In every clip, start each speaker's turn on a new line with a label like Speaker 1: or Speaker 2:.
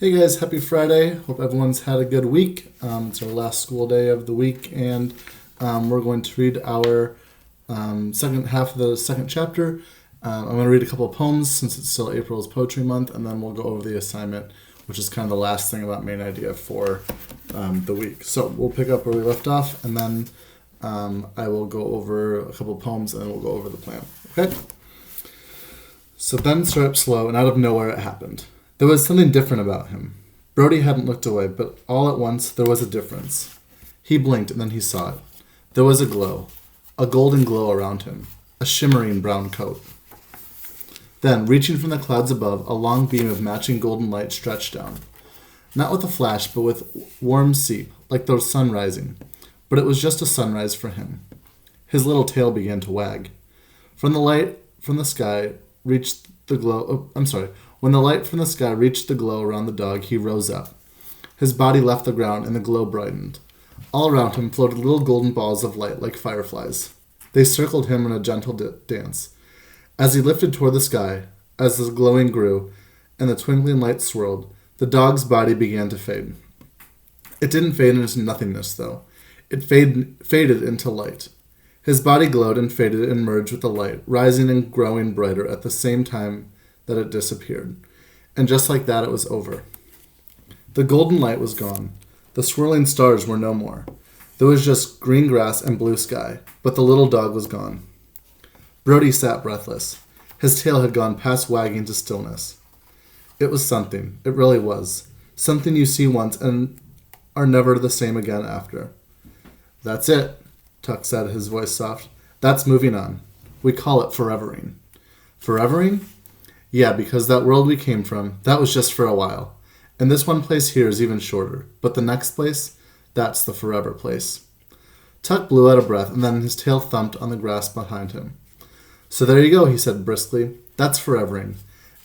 Speaker 1: Hey guys, happy Friday. Hope everyone's had a good week. It's our last school day of the week, and we're going to read our second half of the second chapter. I'm going to read a couple of poems since it's still April's Poetry Month, and then we'll go over the assignment, which is kind of the last thing about main idea for the week. So we'll pick up where we left off, and then I will go over a couple of poems, and then we'll go over the plan. Okay? So Ben started up slow, and out of nowhere it happened. There was something different about him. Brody hadn't looked away, but all at once there was a difference. He blinked, and then he saw it. There was a glow, a golden glow around him, a shimmering brown coat. Then, reaching from the clouds above, a long beam of matching golden light stretched down. Not with a flash, but with warm seep, like the sun rising. But it was just a sunrise for him. His little tail began to wag. When the light from the sky reached the glow around the dog, he rose up. His body left the ground, and the glow brightened. All around him floated little golden balls of light like fireflies. They circled him in a gentle dance. As he lifted toward the sky, as the glowing grew, and the twinkling light swirled, the dog's body began to fade. It didn't fade into nothingness, though. It faded into light. His body glowed and faded and merged with the light, rising and growing brighter at the same time that it disappeared. And just like that, it was over. The golden light was gone. The swirling stars were no more. There was just green grass and blue sky, but the little dog was gone. Brody sat breathless. His tail had gone past wagging to stillness. It was something. It really was. Something you see once and are never the same again after. That's it, Tuck said, his voice soft. That's moving on. We call it forevering. Forevering? Yeah, because that world we came from, that was just for a while. And this one place here is even shorter. But the next place, that's the forever place. Tuck blew out a breath, and then his tail thumped on the grass behind him. So there you go, he said briskly. That's forevering.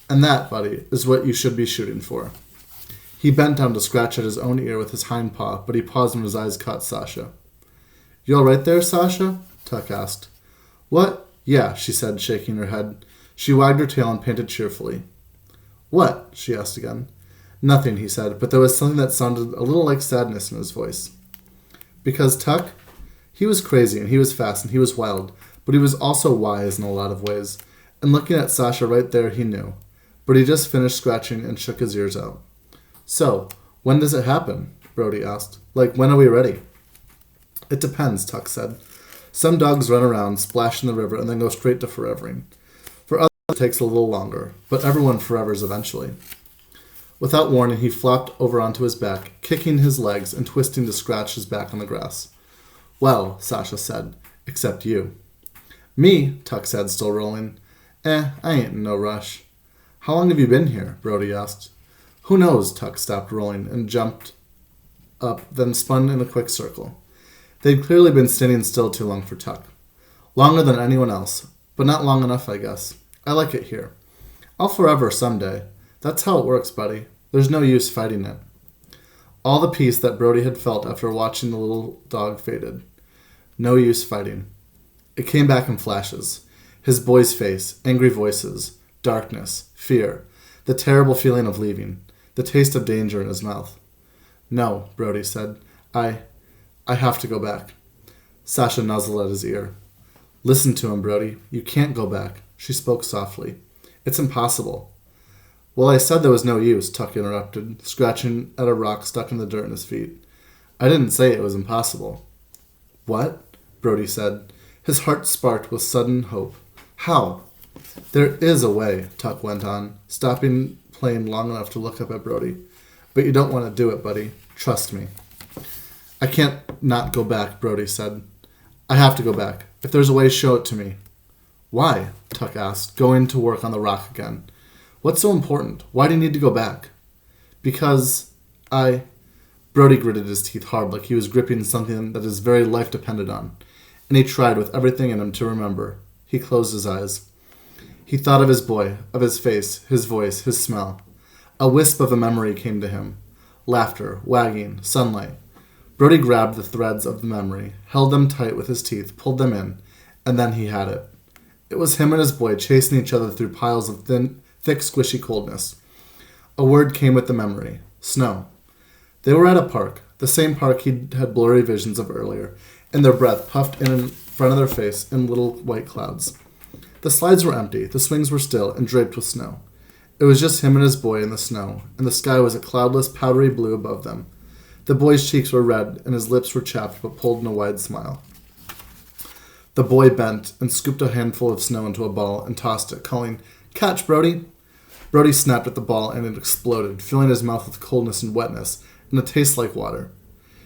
Speaker 1: And that, buddy, is what you should be shooting for. He bent down to scratch at his own ear with his hind paw, but he paused when his eyes caught Sasha. You all right there, Sasha? Tuck asked. What? Yeah, she said, shaking her head. She wagged her tail and panted cheerfully. What? She asked again. Nothing, he said, but there was something that sounded a little like sadness in his voice. Because Tuck, he was crazy and he was fast and he was wild, but he was also wise in a lot of ways. And looking at Sasha right there, he knew. But he just finished scratching and shook his ears out. So, when does it happen? Brody asked. Like, when are we ready? It depends, Tuck said. Some dogs run around, splash in the river, and then go straight to forevering. For others, it takes a little longer, but everyone forevers eventually. Without warning, he flopped over onto his back, kicking his legs and twisting to scratch his back on the grass. Well, Sasha said, except you. Me, Tuck said, still rolling. I ain't in no rush. How long have you been here? Brody asked. Who knows? Tuck stopped rolling and jumped up, then spun in a quick circle. They'd clearly been standing still too long for Tuck. Longer than anyone else, but not long enough, I guess. I like it here. I'll forever someday. That's how it works, buddy. There's no use fighting it. All the peace that Brody had felt after watching the little dog faded. No use fighting. It came back in flashes. His boy's face, angry voices, darkness, fear, the terrible feeling of leaving, the taste of danger in his mouth. No, Brody said. I have to go back. Sasha nuzzled at his ear. Listen to him, Brody. You can't go back. She spoke softly. It's impossible. Well, I said there was no use, Tuck interrupted, scratching at a rock stuck in the dirt in his feet. I didn't say it was impossible. What? Brody said. His heart sparked with sudden hope. How? There is a way, Tuck went on, stopping playing long enough to look up at Brody. But you don't want to do it, buddy. Trust me. I can't not go back, Brody said. I have to go back. If there's a way, show it to me. Why? Tuck asked, going to work on the rock again. What's so important? Why do you need to go back? Because Brody gritted his teeth hard like he was gripping something that his very life depended on, and he tried with everything in him to remember. He closed his eyes. He thought of his boy, of his face, his voice, his smell. A wisp of a memory came to him. Laughter, wagging, sunlight. Brody grabbed the threads of the memory, held them tight with his teeth, pulled them in, and then he had it. It was him and his boy chasing each other through piles of thick, squishy coldness. A word came with the memory. Snow. They were at a park, the same park he'd had blurry visions of earlier, and their breath puffed in front of their face in little white clouds. The slides were empty, the swings were still and draped with snow. It was just him and his boy in the snow, and the sky was a cloudless, powdery blue above them. The boy's cheeks were red, and his lips were chapped but pulled in a wide smile. The boy bent and scooped a handful of snow into a ball and tossed it, calling, "Catch, Brody!" Brody snapped at the ball and it exploded, filling his mouth with coldness and wetness, and a taste like water.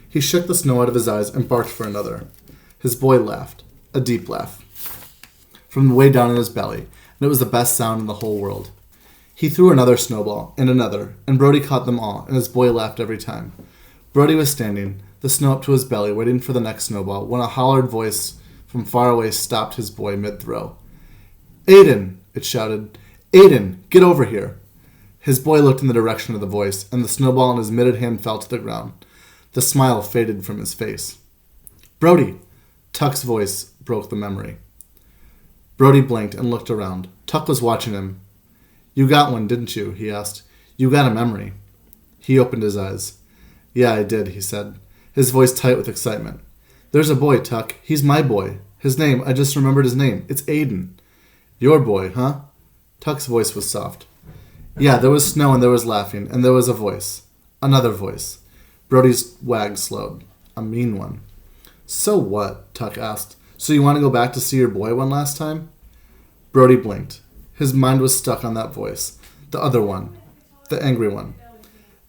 Speaker 1: He shook the snow out of his eyes and barked for another. His boy laughed, a deep laugh, from way down in his belly, and it was the best sound in the whole world. He threw another snowball, and Brody caught them all, and his boy laughed every time. Brody was standing, the snow up to his belly, waiting for the next snowball, when a hollered voice from far away stopped his boy mid-throw. "Aiden!" it shouted. "Aiden, get over here!" His boy looked in the direction of the voice, and the snowball in his mitted hand fell to the ground. The smile faded from his face. "Brody!" Tuck's voice broke the memory. Brody blinked and looked around. Tuck was watching him. "You got one, didn't you?" he asked. "You got a memory." He opened his eyes. "Yeah, I did," he said, his voice tight with excitement. "There's a boy, Tuck. He's my boy. His name, I just remembered his name. It's Aiden." "Your boy, huh?" Tuck's voice was soft. "Yeah, there was snow and there was laughing, and there was a voice. Another voice." Brody's wag slowed. "A mean one." "So what?" Tuck asked. "So you want to go back to see your boy one last time?" Brody blinked. His mind was stuck on that voice. The other one. The angry one.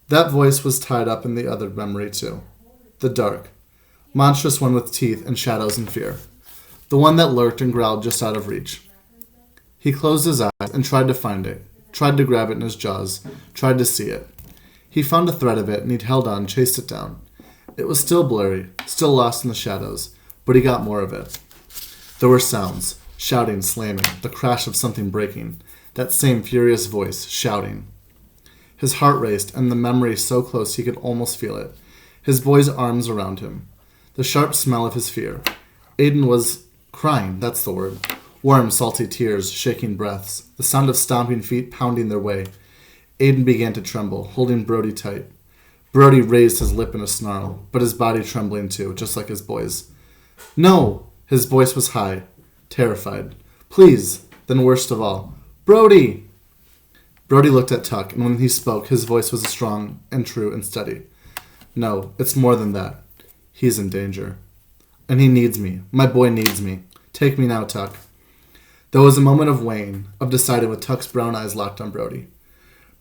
Speaker 1: That voice was tied up in the other memory too. The dark, monstrous one with teeth and shadows and fear. The one that lurked and growled just out of reach. He closed his eyes and tried to find it, tried to grab it in his jaws, tried to see it. He found a thread of it and he'd held on, chased it down. It was still blurry, still lost in the shadows, but he got more of it. There were sounds, shouting, slamming, the crash of something breaking, that same furious voice, shouting. His heart raced, and the memory so close he could almost feel it. His boy's arms around him. The sharp smell of his fear. Aiden was crying, that's the word. Warm, salty tears, shaking breaths, the sound of stomping feet pounding their way. Aiden began to tremble, holding Brody tight. Brody raised his lip in a snarl, but his body trembling too, just like his boy's. "No!" His voice was high, terrified. "Please!" Then worst of all, "Brody!" Brody looked at Tuck, and when he spoke, his voice was strong and true and steady. "No, it's more than that. He's in danger. And he needs me. My boy needs me. Take me now, Tuck." There was a moment of weighing, of deciding with Tuck's brown eyes locked on Brody.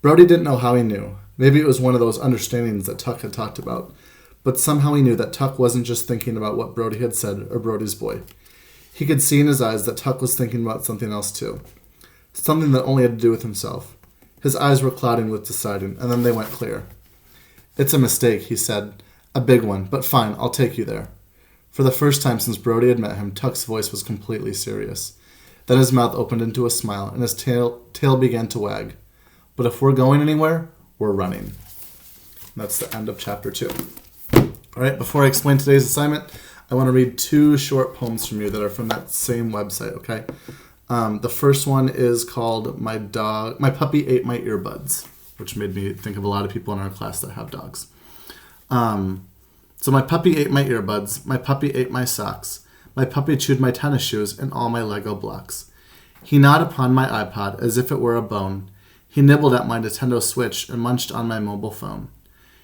Speaker 1: Brody didn't know how he knew. Maybe it was one of those understandings that Tuck had talked about. But somehow he knew that Tuck wasn't just thinking about what Brody had said or Brody's boy. He could see in his eyes that Tuck was thinking about something else too. Something that only had to do with himself. His eyes were clouding with deciding, and then they went clear. "It's a mistake," he said. "A big one, but fine, I'll take you there." For the first time since Brody had met him, Tuck's voice was completely serious. Then his mouth opened into a smile, and his tail began to wag. "But if we're going anywhere, we're running." That's the end of chapter 2. All right, before I explain today's assignment, I want to read 2 short poems from you that are from that same website, okay? The first one is called My Puppy Ate My Earbuds, which made me think of a lot of people in our class that have dogs. So my puppy ate my earbuds, my puppy ate my socks, my puppy chewed my tennis shoes and all my Lego blocks. He gnawed upon my iPod as if it were a bone. He nibbled at my Nintendo Switch and munched on my mobile phone.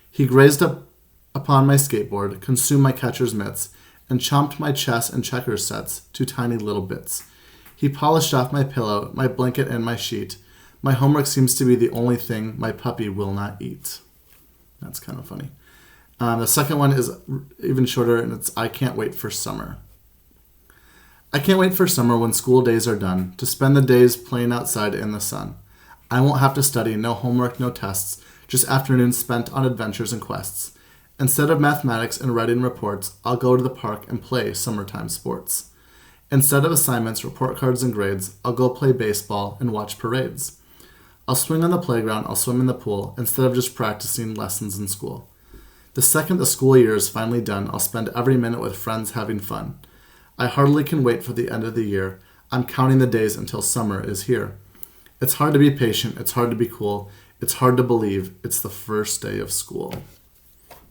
Speaker 1: He grazed up upon my skateboard, consumed my catcher's mitts, and chomped my chess and checkers sets to tiny little bits. He polished off my pillow, my blanket, and my sheet. My homework seems to be the only thing my puppy will not eat. That's kind of funny. The second one is even shorter, and it's I can't wait for summer. I can't wait for summer when school days are done, to spend the days playing outside in the sun. I won't have to study, no homework, no tests, just afternoons spent on adventures and quests. Instead of mathematics and writing reports, I'll go to the park and play summertime sports. Instead of assignments, report cards, and grades, I'll go play baseball and watch parades. I'll swing on the playground, I'll swim in the pool, instead of just practicing lessons in school. The second the school year is finally done, I'll spend every minute with friends having fun. I hardly can wait for the end of the year. I'm counting the days until summer is here. It's hard to be patient, it's hard to be cool. It's hard to believe it's the first day of school.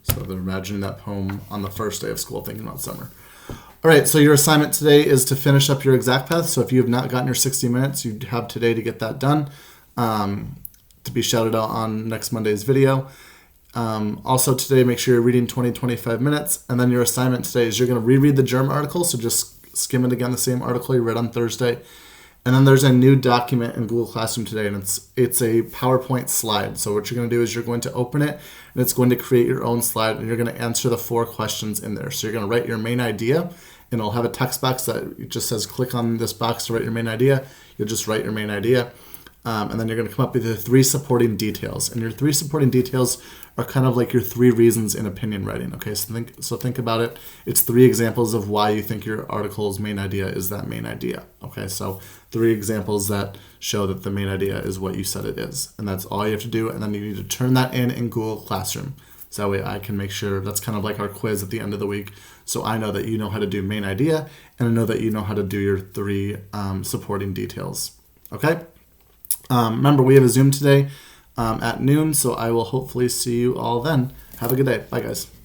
Speaker 1: So they're imagining that poem on the first day of school, thinking about summer. All right, so your assignment today is to finish up your exact path. So if you have not gotten your 60 minutes, you have today to get that done, to be shouted out on next Monday's video. Also today, make sure you're reading 20-25 minutes. And then your assignment today is you're going to reread the germ article. So just skim it again, the same article you read on Thursday. And then there's a new document in Google Classroom today, and it's a PowerPoint slide. So what you're going to do is you're going to open it, and it's going to create your own slide, and you're going to answer the 4 questions in there. So you're going to write your main idea, and it'll have a text box that just says click on this box to write your main idea. You'll just write your main idea. And then you're going to come up with the 3 supporting details. And your 3 supporting details are kind of like your 3 reasons in opinion writing. Okay, so think about it. It's 3 examples of why you think your article's main idea is that main idea. Okay, so 3 examples that show that the main idea is what you said it is. And that's all you have to do. And then you need to turn that in Google Classroom. So that way I can make sure that's kind of like our quiz at the end of the week. So I know that you know how to do main idea, and I know that you know how to do your 3 supporting details. Okay? Remember, we have a Zoom today at noon, so I will hopefully see you all then. Have a good day. Bye, guys.